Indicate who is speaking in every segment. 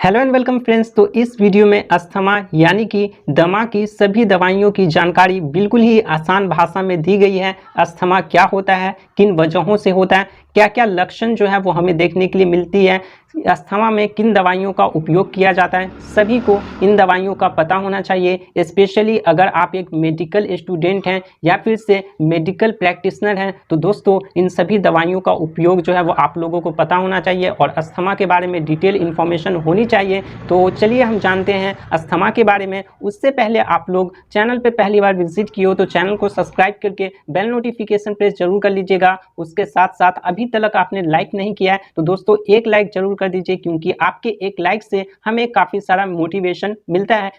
Speaker 1: Hello and welcome friends. तो इस video में अस्थमा यानी कि दमा की सभी दवाइयों की जानकारी बिल्कुल ही आसान भाषा में दी गई है। अस्थमा क्या होता है, किन वजहों से होता है, क्या क्या लक्षण जो है वो हमें देखने के लिए मिलती है, अस्थमा में किन दवाइयों का उपयोग किया जाता है, सभी को इन दवाइयों का पता होना चाहिए। स्पेशली अगर आप एक मेडिकल स्टूडेंट हैं या फिर से मेडिकल प्रैक्टिशनर हैं तो दोस्तों इन सभी दवाइयों का उपयोग जो है वो आप लोगों को पता होना चाहिए और अस्थमा के बारे में डिटेल इन्फॉर्मेशन होनी चाहिए। तो चलिए हम जानते हैं अस्थमा के बारे में। उससे पहले आप लोग चैनल पे पहली बार विजिट किए हो तो चैनल को सब्सक्राइब करके बेल नोटिफिकेशन प्रेस जरूर कर लीजिएगा। उसके साथ साथ अभी तक आपने लाइक नहीं किया है तो दोस्तों एक लाइक जरूर कर दीजिए, क्योंकि आपके एक लाइक से हमें काफ़ी सारा मोटिवेशन मिलता है।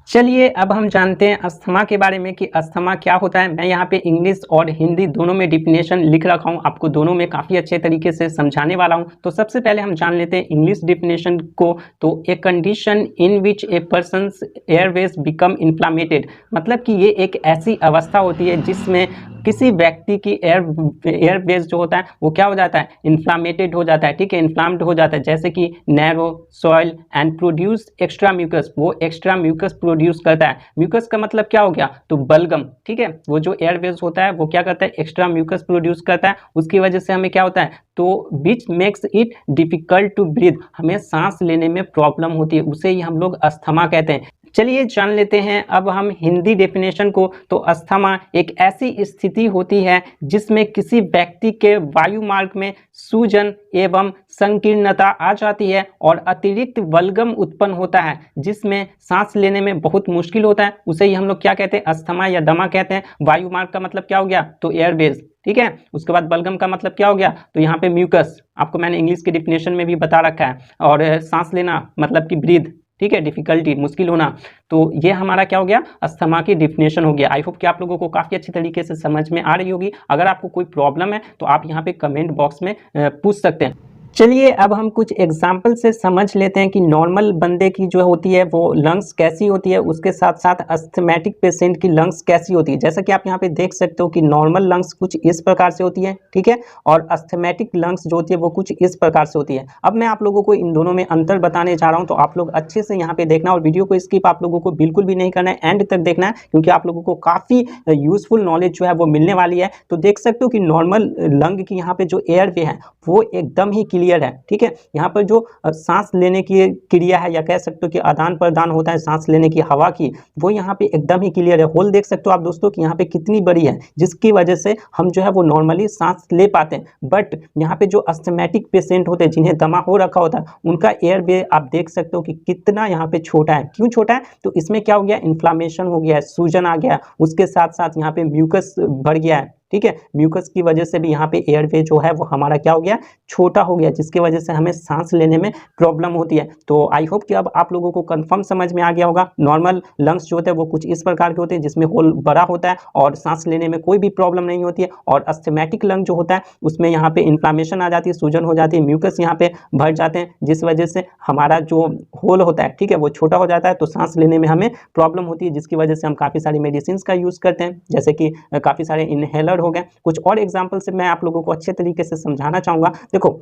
Speaker 1: चलिए अब हम जानते हैं अस्थमा के बारे में कि अस्थमा क्या होता है। मैं यहाँ पे इंग्लिश और हिंदी दोनों में डिफिनेशन लिख रखा हूँ, आपको दोनों में काफ़ी अच्छे तरीके से समझाने वाला हूँ। तो सबसे पहले हम जान लेते हैं इंग्लिश डिफिनेशन को। तो a condition in which a person's airways become inflamed, मतलब कि ये एक ऐसी अवस्था होती है जिसमें किसी व्यक्ति की एयरवेज जो होता है वो क्या हो जाता है, इन्फ्लामेटेड हो जाता है। ठीक है, इन्फ्लाम्ड हो जाता है, जैसे कि narrow soil and produce extra mucus, वो एक्स्ट्रा म्यूकस प्रोड्यूस करता है। म्यूकस का मतलब क्या हो गया, तो बलगम। ठीक है, वो जो एयरवेज होता है वो क्या करता है, एक्स्ट्रा म्यूकस प्रोड्यूस करता है। उसकी वजह से हमें क्या होता है, तो which makes it difficult to breathe, हमें सांस लेने में प्रॉब्लम होती है, उसे ही हम लोग अस्थमा कहते हैं। चलिए जान लेते हैं अब हम हिंदी डेफिनेशन को। तो अस्थमा एक ऐसी स्थिति होती है जिसमें किसी व्यक्ति के वायु मार्ग में सूजन एवं संकीर्णता आ जाती है और अतिरिक्त बलगम उत्पन्न होता है जिसमें सांस लेने में बहुत मुश्किल होता है, उसे ही हम लोग क्या कहते हैं, अस्थमा या दमा कहते हैं। वायु मार्ग का मतलब क्या हो गया, तो एयरवेज। ठीक है, उसके बाद बलगम का मतलब क्या हो गया, तो यहाँ पे म्यूकस, आपको मैंने इंग्लिश के डिफिनेशन में भी बता रखा है। और सांस लेना मतलब कि ब्रीथ, ठीक है, डिफिकल्टी, मुश्किल होना। तो ये हमारा क्या हो गया, अस्थमा की डिफिनेशन हो गया। आई होप कि आप लोगों को काफ़ी अच्छी तरीके से समझ में आ रही होगी। अगर आपको कोई प्रॉब्लम है तो आप यहाँ पे कमेंट बॉक्स में पूछ सकते हैं। चलिए अब हम कुछ एग्जाम्पल से समझ लेते हैं कि नॉर्मल बंदे की जो होती है वो लंग्स कैसी होती है, उसके साथ साथ अस्थमैटिक पेशेंट की लंग्स कैसी होती है। जैसा कि आप यहाँ पे देख सकते हो कि नॉर्मल लंग्स कुछ इस प्रकार से होती है, ठीक है, और अस्थमैटिक लंग्स जो होती है वो कुछ इस प्रकार से होती है। अब मैं आप लोगों को इन दोनों में अंतर बताने जा रहा हूँ, तो आप लोग अच्छे से यहाँ पे देखना और वीडियो को स्किप आप लोगों को बिल्कुल भी नहीं करना है, एंड तक देखना है, क्योंकि आप लोगों को काफ़ी यूजफुल नॉलेज जो है वो मिलने वाली है। तो देख सकते हो कि नॉर्मल लंग की यहाँ पे जो एयर वे है वो एकदम ही क्लियर है। ठीक है, यहाँ पर जो सांस लेने की क्रिया है या कह सकते हो कि आदान प्रदान होता है सांस लेने की हवा की, वो यहाँ पे एकदम ही क्लियर है। होल देख सकते हो आप दोस्तों कि यहाँ पे कितनी बड़ी है, जिसकी वजह से हम जो है वो नॉर्मली सांस ले पाते हैं। बट यहाँ पे जो अस्थमैटिक पेशेंट होते हैं जिन्हें दमा हो रखा होता है, उनका एयर वे आप देख सकते हो कि कितना यहाँ पे छोटा है। क्यों छोटा है, तो इसमें क्या हो गया, इन्फ्लामेशन हो गया है, सूजन आ गया, उसके साथ साथ यहाँ पे म्यूकस बढ़ गया है। ठीक है, म्यूकस की वजह से भी यहाँ पे एयरवे जो है वो हमारा क्या हो गया, छोटा हो गया, जिसकी वजह से हमें सांस लेने में प्रॉब्लम होती है। तो आई होप कि अब आप लोगों को कंफर्म समझ में आ गया होगा। नॉर्मल लंग्स जो होते हैं वो कुछ इस प्रकार के होते हैं जिसमें होल बड़ा होता है और सांस लेने में कोई भी प्रॉब्लम नहीं होती है। और अस्थमैटिक लंग जो होता है उसमें यहाँ पे इन्फ्लामेशन आ जाती है, सूजन हो जाती है, म्यूकस यहाँ पे भर जाते हैं, जिस वजह से हमारा जो होल होता है, ठीक है, वो छोटा हो जाता है, तो सांस लेने में हमें प्रॉब्लम होती है, जिसकी वजह से हम काफ़ी सारी मेडिसिन का यूज़ करते हैं, जैसे कि काफ़ी सारे इनहेलर हो गए। कुछ और एग्जाम्पल से मैं आप लोगों को अच्छे तरीके से समझाना चाहूँगा। देखो,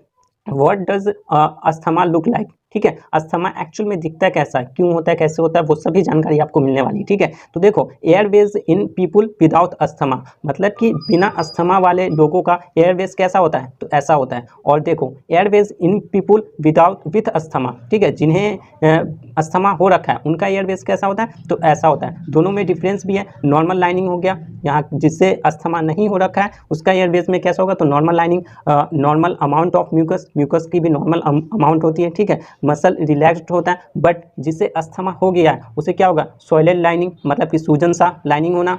Speaker 1: what does asthma look like, ठीक है, अस्थमा एक्चुअल में दिखता है कैसा है, क्यों होता है, कैसे होता है, वो सभी जानकारी आपको मिलने वाली है। ठीक है, तो देखो, एयरवेज इन पीपुल विदाउट अस्थमा, मतलब कि बिना अस्थमा वाले लोगों का एयरवेज कैसा होता है, तो ऐसा होता है। और देखो, Airways in people with asthma, ठीक है, जिन्हें अस्थमा हो रखा है उनका एयरवेज कैसा होता है, तो ऐसा होता है। दोनों में डिफरेंस भी है। नॉर्मल लाइनिंग हो गया, यहाँ जिससे अस्थमा नहीं हो रखा है उसका एयरवेज में कैसा होगा, तो normal lining, normal amount of mucus की भी नॉर्मल अमाउंट होती है। ठीक है, मसल रिलैक्स्ड होता है। बट जिसे अस्थमा हो गया है उसे क्या होगा, सॉइलेड लाइनिंग, मतलब कि सूजन सा लाइनिंग होना।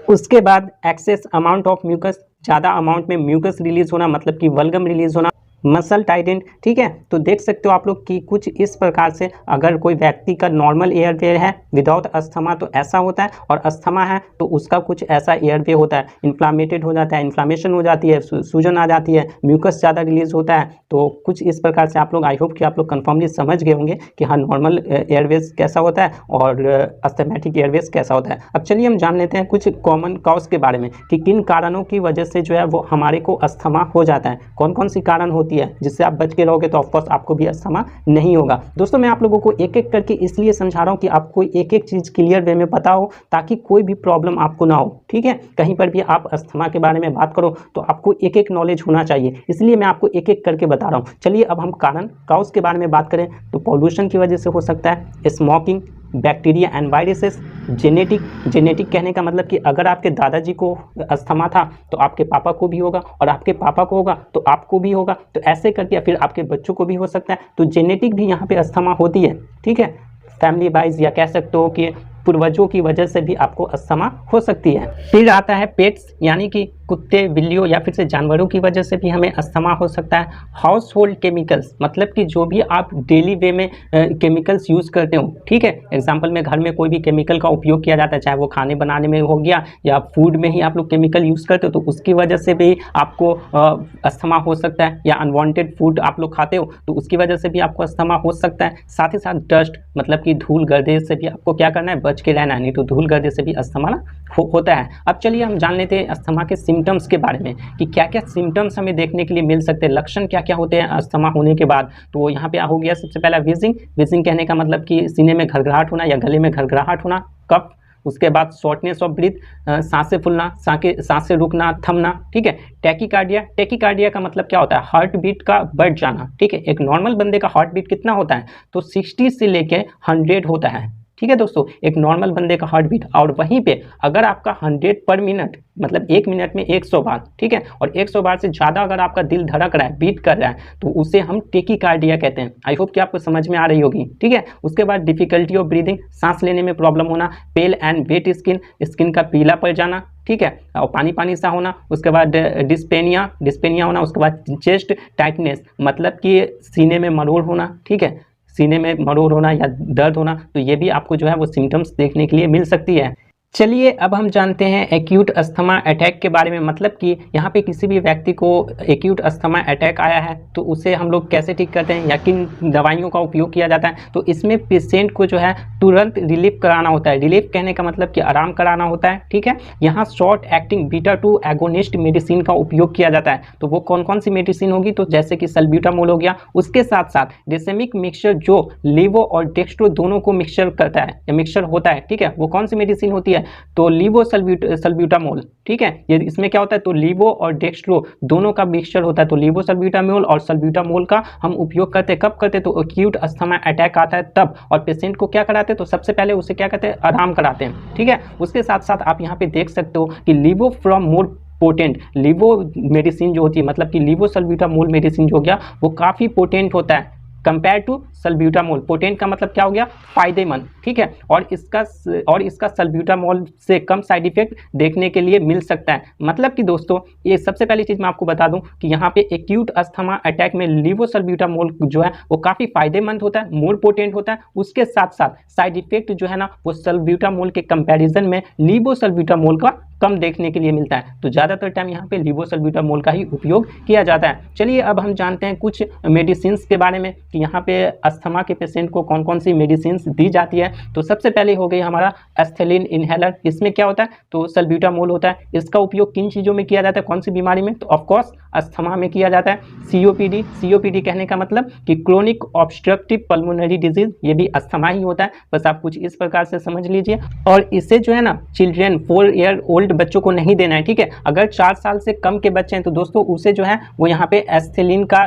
Speaker 1: उसके बाद एक्सेस अमाउंट ऑफ म्यूकस, ज़्यादा अमाउंट में म्यूकस रिलीज होना, मतलब कि बलगम रिलीज होना, मसल टाइटेंट। ठीक है, तो देख सकते हो आप लोग कि कुछ इस प्रकार से अगर कोई व्यक्ति का नॉर्मल एयरवे है विदाउट अस्थमा तो ऐसा होता है, और अस्थमा है तो उसका कुछ ऐसा एयरवे होता है, इन्फ्लामेटेड हो जाता है, इन्फ्लामेशन हो जाती है, सूजन आ जाती है, म्यूकस ज़्यादा रिलीज होता है। तो कुछ इस प्रकार से आप लोग, आई होप कि आप लोग कन्फर्मली समझ गए होंगे कि हाँ, नॉर्मल एयरवेज कैसा होता है और अस्थमैटिक एयरवेज कैसा होता है। अब चलिए हम जान लेते हैं कुछ कॉमन कॉज के बारे में कि किन कारणों की वजह से जो है वो हमारे को अस्थमा हो जाता है, कौन कौन सी कारण होती होती है, जिससे आप बच के रहोगे तो ऑफकोर्स आपको भी अस्थमा नहीं होगा। दोस्तों मैं आप लोगों को एक एक करके इसलिए समझा रहा हूँ कि आपको एक एक चीज़ क्लियर वे में पता हो, ताकि कोई भी प्रॉब्लम आपको ना हो। ठीक है, कहीं पर भी आप अस्थमा के बारे में बात करो तो आपको एक एक नॉलेज होना चाहिए, इसलिए मैं आपको एक एक करके बता रहा हूँ। चलिए अब हम काउस के बारे में बात करें तो पॉल्यूशन की वजह से हो सकता है, smoking, bacteria and viruses, genetic कहने का मतलब कि अगर आपके दादाजी को अस्थमा था तो आपके पापा को भी होगा, और आपके पापा को होगा तो आपको भी होगा, तो ऐसे करके फिर आपके बच्चों को भी हो सकता है। तो जेनेटिक भी यहाँ पे अस्थमा होती है। ठीक है, फैमिली वाइज या कह सकते हो कि पूर्वजों की वजह से भी आपको अस्थमा हो सकती है। फिर आता है पेट्स, यानी कि कुत्ते, बिल्लियों या फिर से जानवरों की वजह से भी हमें अस्थमा हो सकता है। हाउस होल्ड केमिकल्स, मतलब कि जो भी आप डेली वे में केमिकल्स यूज़ करते हो। ठीक है, एग्जाम्पल में घर में कोई भी केमिकल का उपयोग किया जाता है, चाहे वो खाने बनाने में हो गया या फूड में ही आप लोग केमिकल यूज़ करते हो, तो उसकी वजह से भी आपको अस्थमा हो सकता है। या अनवांटेड फूड आप लोग खाते हो तो उसकी वजह से भी आपको अस्थमा हो सकता है। साथ ही साथ डस्ट, मतलब कि धूल गर्दे से भी आपको क्या करना है, बच के रहना है, नहीं तो धूल गर्दे से भी अस्थमा होता है। अब चलिए हम जान लेते हैं अस्थमा के सिम्टम्स के बारे में कि क्या क्या सिम्टम्स हमें देखने के लिए मिल सकते हैं, लक्षण क्या क्या होते हैं अस्थमा होने के बाद। तो यहाँ पे हो गया सबसे पहला विजिंग कहने का मतलब कि सीने में घरघराहट होना या गले में घरघराहट होना, कफ, उसके बाद शॉर्टनेस ऑफ ब्रीथ, सांसें फूलना, सांसें रुकना, थमना। ठीक है, टैकीकार्डिया का मतलब क्या होता है, हार्ट बीट का बढ़ जाना। ठीक है, एक नॉर्मल बंदे का हार्ट बीट कितना होता है, तो 60 से लेके 100 होता है। ठीक है दोस्तों, एक नॉर्मल बंदे का हार्ट बीट, और वहीं पे अगर आपका 100 पर मिनट, मतलब 1 मिनट में 100 बार, ठीक है, और 100 बार से ज़्यादा अगर आपका दिल धड़क रहा है, बीट कर रहा है, तो उसे हम टेकीकार्डिया कहते हैं। आई होप कि आपको समझ में आ रही होगी। ठीक है, उसके बाद डिफिकल्टी ऑफ ब्रीदिंग, सांस लेने में प्रॉब्लम होना, पेल एंड वेट स्किन का पीला पड़ जाना। ठीक है, और पानी सा होना, उसके बाद डिस्पेनिया होना, उसके बाद चेस्ट टाइटनेस, मतलब कि सीने में मरोड़ होना। ठीक है, सीने में मरोड़ होना या दर्द होना, तो ये भी आपको जो है वो सिम्टम्स देखने के लिए मिल सकती है। चलिए अब हम जानते हैं एक्यूट अस्थमा अटैक के बारे में, मतलब कि यहाँ पे किसी भी व्यक्ति को एक्यूट अस्थमा अटैक आया है तो उसे हम लोग कैसे ठीक करते हैं या किन दवाइयों का उपयोग किया जाता है। तो इसमें पेशेंट को जो है तुरंत रिलीफ कराना होता है। रिलीफ कहने का मतलब कि आराम कराना होता है। ठीक है, यहाँ शॉर्ट एक्टिंग बीटा-2 एगोनिस्ट मेडिसिन का उपयोग किया जाता है। तो वो कौन कौन सी मेडिसिन होगी, तो जैसे कि सल्ब्यूटामोल हो गया, उसके साथ साथ डेसेमिक मिक्सचर जो लीवो और डेक्स्ट्रो दोनों को मिक्सचर करता है या मिक्सचर होता है। ठीक है, वो कौन सी मेडिसिन होती है, तो लीवो सल्ब्यूटामोल। ठीक है, ये इसमें क्या होता है, तो लीवो और डेक्स्ट्रो दोनों का मिक्सचर होता है। तो लीवो सल्ब्यूटामोल और सल्ब्यूटामोल का हम उपयोग करते हैं, कब करते हैं, तो एक्यूट अस्थमा अटैक आता है तब। और पेशेंट को क्या कराते हैं, तो सबसे पहले उसे क्या कहते हैं, आराम कराते हैं। ठीक है, उसके साथ साथ आप यहाँ पे देख सकते हो कि लीवो फ्रॉम मोर पोटेंट, लीवो मेडिसिन जो होती है, मतलब कि लीवो सल्ब्यूटामोल मेडिसिन जो हो गया वो काफ़ी पोटेंट होता है कंपेयर टू सल्ब्यूटामोल। पोटेंट का मतलब क्या हो गया, फायदेमंद। ठीक है, और इसका सल्ब्यूटामोल से कम साइड इफेक्ट देखने के लिए मिल सकता है। मतलब कि दोस्तों ये सबसे पहली चीज़ मैं आपको बता दूं कि यहाँ पे एक्यूट अस्थमा अटैक में लीवो सल्ब्यूटामोल जो है वो काफ़ी फायदेमंद होता है, मोर पोटेंट होता है। उसके साथ साथ साइड इफेक्ट जो है ना वो सल्ब्यूटामोल के कंपेरिजन में लीवो सल्ब्यूटामोल का कम देखने के लिए मिलता है। तो ज़्यादातर टाइम यहाँ पे लीवो सल्ब्यूटामोल का ही उपयोग किया जाता है। चलिए अब हम जानते हैं कुछ मेडिसिन के बारे में कि यहाँ पे अस्थमा के पेशेंट को कौन कौन सी मेडिसिन दी जाती है। तो सबसे पहले हो गई हमारा एस्थेलिन इनहेलर। इसमें क्या होता है, तो सल्ब्यूटामोल होता है। इसका उपयोग किन चीज़ों में किया जाता है, कौन सी बीमारी में, तो ऑफकोर्स अस्थमा में किया जाता है। सीओपीडी कहने का मतलब कि क्रोनिक ऑब्स्ट्रक्टिव पल्मोनरी डिजीज, ये भी अस्थमा ही होता है। बस आप कुछ इस प्रकार से समझ लीजिए। और इसे जो है ना चिल्ड्रेन 4 ईयर ओल्ड बच्चों को नहीं देना है। ठीक है, अगर 4 साल से कम के बच्चे हैं तो दोस्तों उसे जो है वो यहाँ पे एस्थेलिन का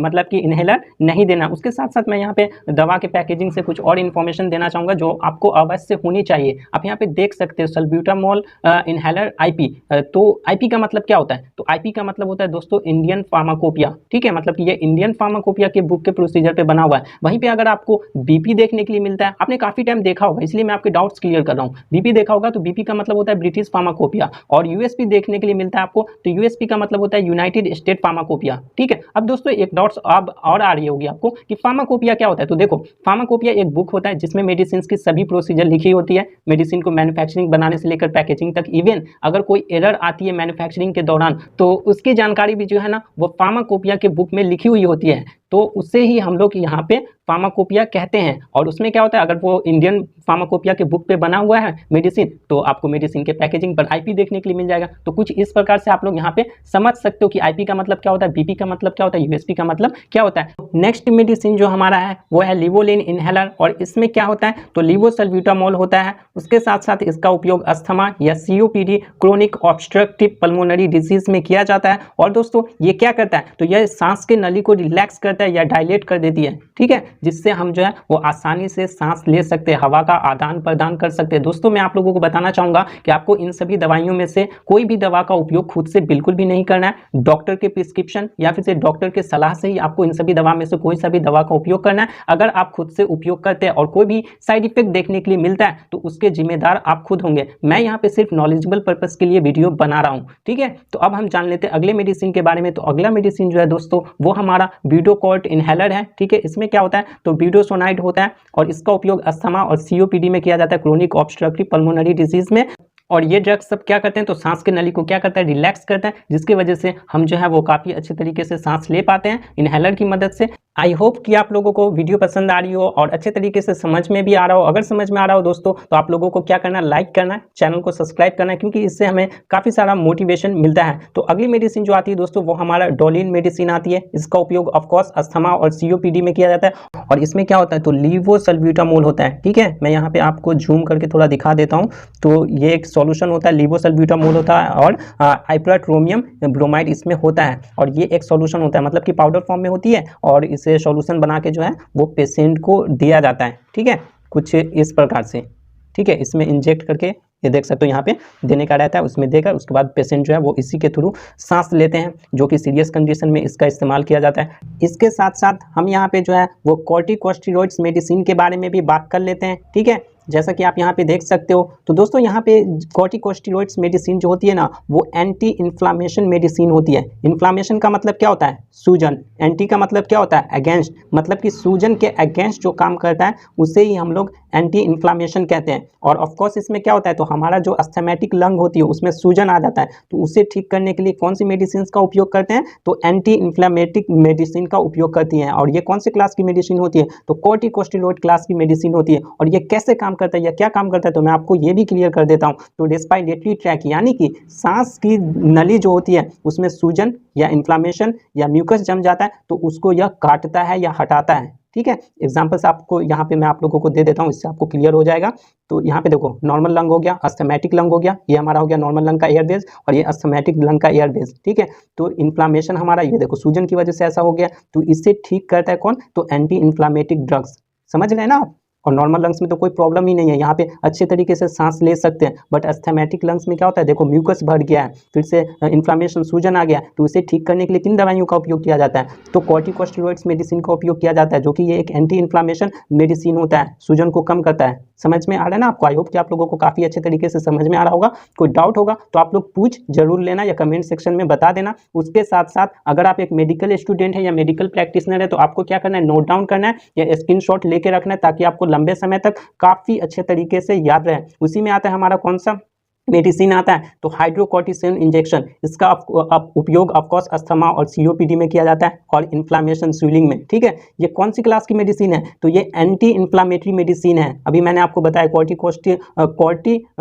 Speaker 1: मतलब कि इनहेलर नहीं देना। उसके साथ साथ मैं यहाँ पे दवा के पैकेजिंग से कुछ और इन्फॉर्मेशन देना चाहूँगा जो आपको अवश्य होनी चाहिए। आप यहाँ पे देख सकते हो सल्ब्यूटामोल इनहेलर आईपी। तो आईपी का मतलब क्या होता है, तो आईपी का मतलब होता है दोस्तों इंडियन फार्माकोपिया। ठीक है, मतलब कि ये इंडियन फार्माकोपिया के बुक के प्रोसीजर पे बना हुआ है। वहीं पे अगर आपको बीपी देखने के लिए मिलता है, आपने काफी टाइम देखा होगा इसलिए मैं आपके डाउट्स क्लियर कर रहा हूँ। बीपी देखा होगा तो बीपी का मतलब होता है ब्रिटिश फार्माकोपिया। और यूएसपी देखने के लिए मिलता है आपको, तो यूएसपी का मतलब होता है यूनाइटेड स्टेट फार्माकोपिया। ठीक है, अब दोस्तों एक डाउट्स अब और आ रही होगी आपको कि फार्माकोपिया क्या होता है। तो देखो फार्माकोपिया एक बुक होता है जिसमें मेडिसिन की सभी प्रोसीजर लिखी होती है, मेडिसिन को मैन्युफैक्चरिंग बनाने से लेकर पैकेजिंग तक। इवन अगर कोई एरर आती है मैन्युफैक्चरिंग के दौरान तो उसकी जानकारी भी जो है ना वो फार्माकोपिया के बुक में लिखी हुई होती है। तो उससे ही हम लोग यहाँ पे फार्माकोपिया कहते हैं। और उसमें क्या होता है, अगर वो इंडियन फार्माकोपिया के बुक पे बना हुआ है मेडिसिन, तो आपको मेडिसिन के पैकेजिंग पर आईपी देखने के लिए मिल जाएगा। तो कुछ इस प्रकार से आप लोग यहाँ पे समझ सकते हो कि आईपी का मतलब क्या होता है, बीपी का मतलब क्या होता है, यूएसपी का मतलब क्या होता है। नेक्स्ट मेडिसिन जो हमारा है वो है लिवोलिन इनहेलर। और इसमें क्या होता है, तो लिवोसल्ब्यूटामोल होता है। उसके साथ साथ इसका उपयोग अस्थमा या COPD chronic obstructive pulmonary disease में किया जाता है। और दोस्तों ये क्या करता है, तो यह सांस के नली को रिलैक्स करता है या डायलेट कर देती है, ठीक है, जिससे हम जो है वो आसानी से सांस ले सकते हैं, हवा का आदान प्रदान कर सकते हैं। दोस्तों मैं आप लोगों को बताना चाहूंगा कि आपको इन सभी दवाइयों में से कोई भी दवा का उपयोग खुद से बिल्कुल भी नहीं करना है। डॉक्टर के प्रिस्क्रिप्शन या फिर से डॉक्टर के सलाह से ही आपको इन सभी दवा में से कोई सा भी दवा का उपयोग करना है। अगर आप खुद से उपयोग करते हैं और कोई भी साइड इफेक्ट देखने के लिए मिलता है तो उसके जिम्मेदार आप खुद होंगे। मैं यहाँ पे सिर्फ नॉलेजेबल पर्पस के लिए वीडियो बना रहा हूँ, ठीक है। तो अब हम जान लेते हैं अगले मेडिसिन के बारे में। तो अगला मेडिसिन जो है दोस्तों वो हमारा ब्यूडोकॉर्ट इनहेलर है, ठीक है। इसमें क्या होता है, तो ब्यूडोसोनाइड होता है और इसका उपयोग अस्थमा और सीओपीडी में किया जाता है, क्रोनिक ऑब्स्ट्रक्टिव पल्मोनरी डिजीज में। और ये ड्रग्स सब क्या करते हैं, तो सांस के नली को क्या करता है, रिलैक्स करता है, जिसकी वजह से हम जो है वो काफ़ी अच्छे तरीके से सांस ले पाते हैं इनहेलर की मदद से। आई होप कि आप लोगों को वीडियो पसंद आ रही हो और अच्छे तरीके से समझ में भी आ रहा हो। अगर समझ में आ रहा हो दोस्तों तो आप लोगों को क्या करना है, लाइक करना है, चैनल को सब्सक्राइब करना है, क्योंकि इससे हमें काफ़ी सारा मोटिवेशन मिलता है। तो अगली मेडिसिन जो आती है दोस्तों वो हमारा डोलिन मेडिसिन आती है। इसका उपयोग ऑफकोर्स अस्थमा और सीओपीडी में किया जाता है। और इसमें क्या होता है, तो लिवोसल्ब्यूटामोल होता है, ठीक है। मैं यहाँ पे आपको जूम करके थोड़ा दिखा देता हूँ। तो ये एक सॉल्यूशन होता है, लिवोसल्ब्यूटामोल होता है और आइप्राट्रोमियम ब्रोमाइड इसमें होता है। और ये एक सॉल्यूशन होता है, मतलब कि पाउडर फॉर्म में होती है और इसे सॉल्यूशन बना के जो है वो पेशेंट को दिया जाता है, ठीक है, कुछ इस प्रकार से, ठीक है। इसमें इंजेक्ट करके ये देख सकते हो यहाँ पे देने का रहता है, उसमें देकर उसके बाद पेशेंट जो है वो इसी के थ्रू सांस लेते हैं, जो कि सीरियस कंडीशन में इसका इस्तेमाल किया जाता है। इसके साथ साथ हम यहाँ पे जो है वो कॉर्टिकोस्टेरॉइड्स मेडिसिन के बारे में भी बात कर लेते हैं, ठीक है। जैसा कि आप यहाँ पे देख सकते हो, तो दोस्तों यहाँ पे कॉर्टिकोस्टेरॉइड्स मेडिसिन जो होती है ना वो एंटी इन्फ्लामेशन मेडिसिन होती है। इन्फ्लामेशन का मतलब क्या होता है, सूजन। एंटी का मतलब क्या होता है, अगेंस्ट, मतलब कि सूजन के अगेंस्ट जो काम करता है उसे ही हम लोग एंटी इन्फ्लामेशन कहते हैं। और ऑफकोर्स इसमें क्या होता है, तो हमारा जो अस्थमैटिक लंग होती है उसमें सूजन आ जाता है, तो उसे ठीक करने के लिए कौन सी मेडिसिन का उपयोग करते हैं, तो एंटी इन्फ्लामेटिक मेडिसिन का उपयोग करती हैं। और ये कौन से क्लास की मेडिसिन होती है, तो कॉर्टिकोस्टेरॉइड क्लास की मेडिसिन होती है। और ये कैसे काम करता है या क्या काम करता है, तो मैं आपको ये भी क्लियर कर देता हूँ। तो रेस्पिरेटरी ट्रैक यानी कि सांस की नली जो होती है उसमें सूजन या इन्फ्लामेशन या म्यूकस जम जाता है, तो उसको यह काटता है या हटाता है, ठीक है। एग्जाम्पल्स आपको यहाँ पे मैं आप लोगों को दे देता हूँ, इससे आपको क्लियर हो जाएगा। तो यहाँ पे देखो, नॉर्मल लंग हो गया, अस्थमैटिक लंग हो गया, ये हमारा हो गया नॉर्मल लंग का एयर बेस, और ये अस्थमैटिक लंग का एयर बेस, ठीक है। तो इन्फ्लामेशन हमारा ये देखो सूजन की वजह से ऐसा हो गया, तो इससे ठीक करता है कौन, तो एंटी इन्फ्लामेटिक ड्रग्स, समझ रहे हैं ना आप। और नॉर्मल लंग्स में तो कोई प्रॉब्लम ही नहीं है, यहाँ पे अच्छे तरीके से सांस ले सकते हैं। बट अस्थमैटिक लंग्स में क्या होता है, देखो म्यूकस बढ़ गया है, फिर से इन्फ्लामेशन सूजन आ गया, तो इसे ठीक करने के लिए किन दवाइयों का उपयोग किया जाता है, तो कॉर्टिकोस्टेरॉइड्स मेडिसिन का उपयोग किया जाता है, जो कि ये एक एंटी इन्फ्लामेशन मेडिसिन होता है, सूजन को कम करता है। समझ में आ रहा है ना आपको। आई होप कि आप लोगों को काफ़ी अच्छे तरीके से समझ में आ रहा होगा। कोई डाउट होगा तो आप लोग पूछ जरूर लेना या कमेंट सेक्शन में बता देना। उसके साथ साथ अगर आप एक मेडिकल स्टूडेंट है या मेडिकल प्रैक्टिशनर है तो आपको क्या करना है, नोट डाउन करना है या स्क्रीनशॉट लेके रखना है, ताकि आपको लंबे समय तक काफ़ी अच्छे तरीके से याद रहे। उसी में आता है हमारा कौन सा मेडिसिन आता है, तो हाइड्रोकॉर्टिसोन इंजेक्शन। इसका उपयोग ऑफकोर्स अस्थमा और सीओपीडी में किया जाता है और इन्फ्लामेशन स्वेलिंग में, ठीक है। ये कौन सी क्लास की मेडिसिन है, तो ये एंटी इन्फ्लामेटरी मेडिसिन है। अभी मैंने आपको बताया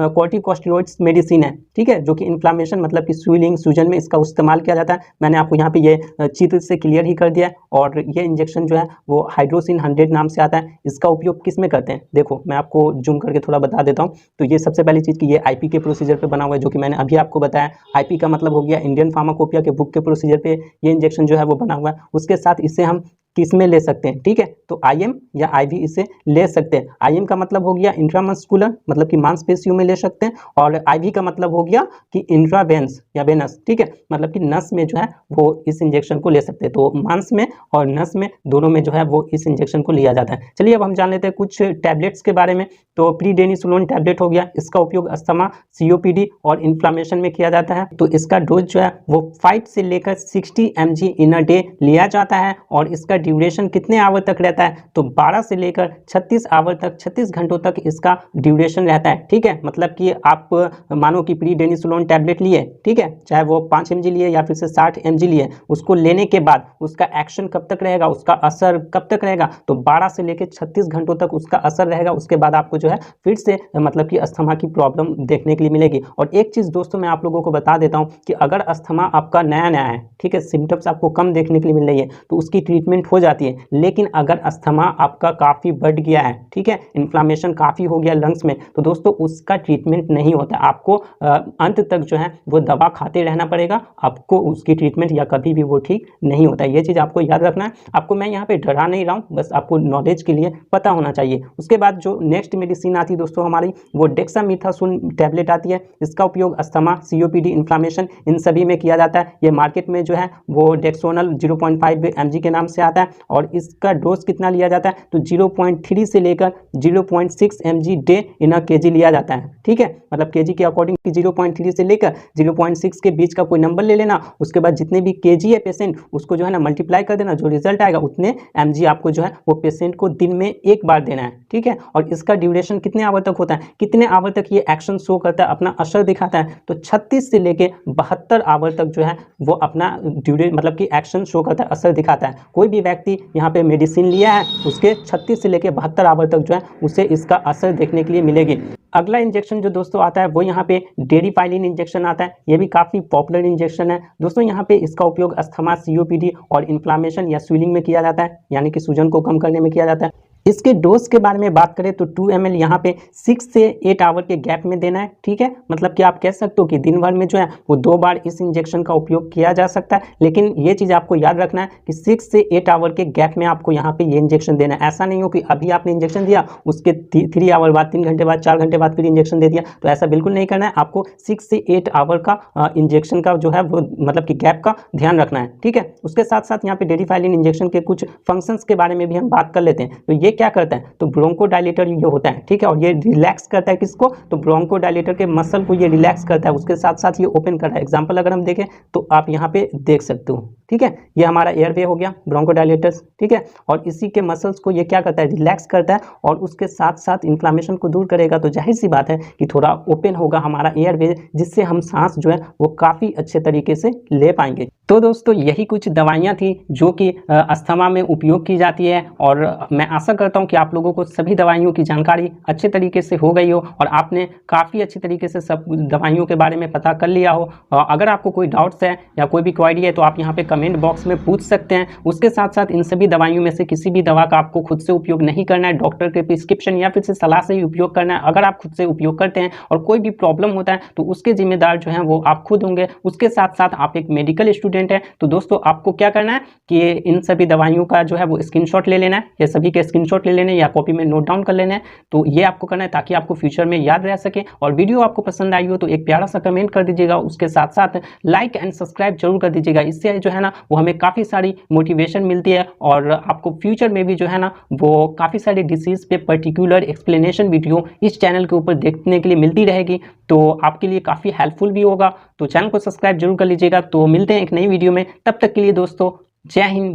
Speaker 1: कॉर्टिकोस्टेरॉइड्स मेडिसिन है, ठीक है, जो कि इन्फ्लामेशन मतलब कि स्वेलिंग सूजन में इसका इस्तेमाल किया जाता है। मैंने आपको यहाँ पे ये चित्र से क्लियर ही कर दिया है। और ये इंजेक्शन जो है वो हाइड्रोसिन 100 नाम से आता है। इसका उपयोग किस में करते हैं, देखो मैं आपको जूम करके थोड़ा बता देता हूँ। तो ये सबसे पहली चीज़ कि ये आईपी के प्रोसीजर पे बना हुआ है, जो कि मैंने अभी आपको बताया। आईपी का मतलब हो गया इंडियन फार्माकोपिया के बुक के प्रोसीजर पे ये इंजेक्शन जो है वो बना हुआ है। उसके साथ इसे हम किस में ले सकते हैं, ठीक है, तो आईएम या आईवी इसे ले सकते हैं। आईएम का मतलब हो गया इंट्रामस्कुलर, मतलब कि मांसपेशियों में ले सकते हैं, और आईवी का मतलब हो गया कि इंट्रावेन्स या वेनस, ठीक है, मतलब कि नस में जो है वो इस इंजेक्शन को ले सकते हैं। तो मांस में और नस में दोनों में जो है वो इस इंजेक्शन को लिया जाता है। चलिए अब हम जान लेते हैं कुछ टैबलेट्स के बारे में। तो प्रीडेनिसोलोन टैबलेट हो गया, इसका उपयोग अस्थमा, सीओपीडी और इन्फ्लामेशन में किया जाता है। तो इसका डोज जो है वो 5 से लेकर 60 mg इन अ डे लिया जाता है, और इसका ड्यूरेशन कितने आवर तक रहता है, तो 12 से लेकर 36 आवर तक, 36 घंटों तक इसका ड्यूरेशन रहता है। ठीक है, मतलब कि आप मानो कि प्रीडेनिसोलोन टैबलेट लिए, ठीक है, चाहे वो 5 mg लिए या फिर से 60 mg लिए, उसको लेने के बाद उसका एक्शन कब तक रहेगा, उसका असर कब तक रहेगा, तो 12 से लेकर 36 घंटों तक उसका असर रहेगा। उसके बाद आपको जो है फिर से मतलब कि अस्थमा की प्रॉब्लम देखने के लिए मिलेगी। और एक चीज़ दोस्तों मैं आप लोगों को बता देता हूँ कि अगर अस्थमा आपका नया नया है, ठीक है, सिम्टम्स आपको कम देखने के लिए मिल रही है, तो उसकी ट्रीटमेंट हो जाती है। लेकिन अगर अस्थमा आपका काफ़ी बढ़ गया है, ठीक है, इन्फ्लामेशन काफ़ी हो गया लंग्स में, तो दोस्तों उसका ट्रीटमेंट नहीं होता। आपको अंत तक जो है वो दवा खाते रहना पड़ेगा, आपको उसकी ट्रीटमेंट या कभी भी वो ठीक नहीं होता है। ये चीज़ आपको याद रखना है। आपको मैं यहाँ पे डरा नहीं रहा हूँ, बस आपको नॉलेज के लिए पता होना चाहिए। उसके बाद जो नेक्स्ट मेडिसिन आती है दोस्तों हमारी, वो डेक्सामेथासोन टैबलेट आती है। इसका उपयोग अस्थमा, COPD, इन्फ्लामेशन, इन सभी में किया जाता है। ये मार्केट में जो है वो डेक्सोनल 0.5 mg के नाम से आता है। और इसका डोज कितना लिया जाता है, तो 0.3 से लेकर 0.6 mg day in a kg लिया जाता है। ठीक है, मतलब kg के अकॉर्डिंग 0.3 से लेकर 0.6 के बीच का कोई नंबर ले लेना। उसके बाद जितने भी kg है पेशेंट, उसको जो है ना मल्टीप्लाई कर देना, जो रिजल्ट आएगा उतने mg आपको जो है वो पेशेंट को दिन में एक बार देना है। ठीक है, और इसका ड्यूरेशन कितने आवर तक होता है, कितने आवर तक ये एक्शन शो करता है, अपना असर दिखाता है, तो 36 से लेके 72 आवर तक जो है वो अपना मतलब कि एक्शन शो करता है, असर दिखाता है। कोई भी व्यक्ति यहाँ पे मेडिसिन लिया है, उसके 36 से लेके 72 आवर तक जो है उसे इसका असर देखने के लिए मिलेगी। अगला इंजेक्शन जो दोस्तों आता है वो यहाँ पे डेरिफाइलिन इंजेक्शन आता है। ये भी काफ़ी पॉपुलर इंजेक्शन है दोस्तों। यहाँ पे इसका उपयोग अस्थमा, COPD और इन्फ्लामेशन या स्वेलिंग में किया जाता है, यानी कि सूजन को कम करने में किया जाता है। इसके डोज के बारे में बात करें तो 2 ml यहाँ पे 6 से 8 आवर के गैप में देना है। ठीक है, मतलब कि आप कह सकते हो कि दिन भर में जो है वो 2 बार इस इंजेक्शन का उपयोग किया जा सकता है। लेकिन ये चीज़ आपको याद रखना है कि 6 से 8 आवर के गैप में आपको यहाँ पे ये इंजेक्शन देना है। ऐसा नहीं हो कि अभी आपने इंजेक्शन दिया, उसके 3 आवर बाद, 3 घंटे बाद, 4 घंटे बाद फिर इंजेक्शन दे दिया, तो ऐसा बिल्कुल नहीं करना है। आपको 6 से 8 आवर का इंजेक्शन का जो है वो मतलब कि गैप का ध्यान रखना है। ठीक है, उसके साथ साथ यहाँ पे डेरिफाइलिन इंजेक्शन के कुछ फंक्शंस के बारे में भी हम बात कर लेते हैं। तो ये क्या करता है, तो ब्रोंकोडायलेटर ये होता है। ठीक है, और ये रिलैक्स करता है किसको, तो ब्रोंकोडायलेटर के मसल को ये रिलैक्स करता है, उसके साथ साथ ये ओपन कर रहा है। एग्जांपल अगर हम देखें तो आप यहाँ पे देख सकते हो। ठीक है, ये हमारा एयरवे हो गया ब्रोंकोडायलेटर्स। ठीक है, और इसी के मसल्स को ये क्या करता है, रिलैक्स करता है, और उसके साथ साथ इन्फ्लामेशन को दूर करेगा। तो जाहिर सी बात है कि थोड़ा ओपन होगा हमारा एयरवे, जिससे हम सांस जो है वो काफ़ी अच्छे तरीके से ले पाएंगे। तो दोस्तों यही कुछ दवाइयाँ थी जो कि अस्थमा में उपयोग की जाती है। और मैं आशा करता हूँ कि आप लोगों को सभी दवाइयों की जानकारी अच्छे तरीके से हो गई हो और आपने काफ़ी अच्छे तरीके से सब दवाइयों के बारे में पता कर लिया हो। अगर आपको कोई डाउट्स है या कोई भी क्वेरी है तो आप यहाँ पे कमेंट बॉक्स में पूछ सकते हैं। उसके साथ साथ इन सभी दवाइयों में से किसी भी दवा का आपको खुद से उपयोग नहीं करना है, डॉक्टर के प्रिस्क्रिप्शन या फिर से सलाह से ही उपयोग करना है। अगर आप खुद से उपयोग करते हैं और कोई भी प्रॉब्लम होता है तो उसके जिम्मेदार जो है वो आप खुद होंगे। उसके साथ साथ आप एक मेडिकल स्टूडेंट है, तो दोस्तों आपको क्या करना है कि इन सभी दवाइयों का जो है वो स्क्रीनशॉट ले लेना है, ये सभी के स्क्रीनशॉट ले लेने या कॉपी में नोट डाउन कर लेना है। तो ये आपको करना है ताकि आपको फ्यूचर में याद रह सके। और वीडियो आपको पसंद आई हो तो एक प्यारा सा कमेंट कर दीजिएगा, उसके साथ साथ लाइक एंड सब्सक्राइब जरूर कर दीजिएगा। इससे जो है ना वो हमें काफ़ी सारी मोटिवेशन मिलती है और आपको फ्यूचर में भी जो है ना वो काफ़ी सारी डिसीज़ पे पर्टिकुलर एक्सप्लेनेशन वीडियो इस चैनल के ऊपर देखने के लिए मिलती रहेगी, तो आपके लिए काफ़ी हेल्पफुल भी होगा। तो चैनल को सब्सक्राइब जरूर कर लीजिएगा। तो मिलते हैं एक नई वीडियो में, तब तक के लिए दोस्तों जय हिंद।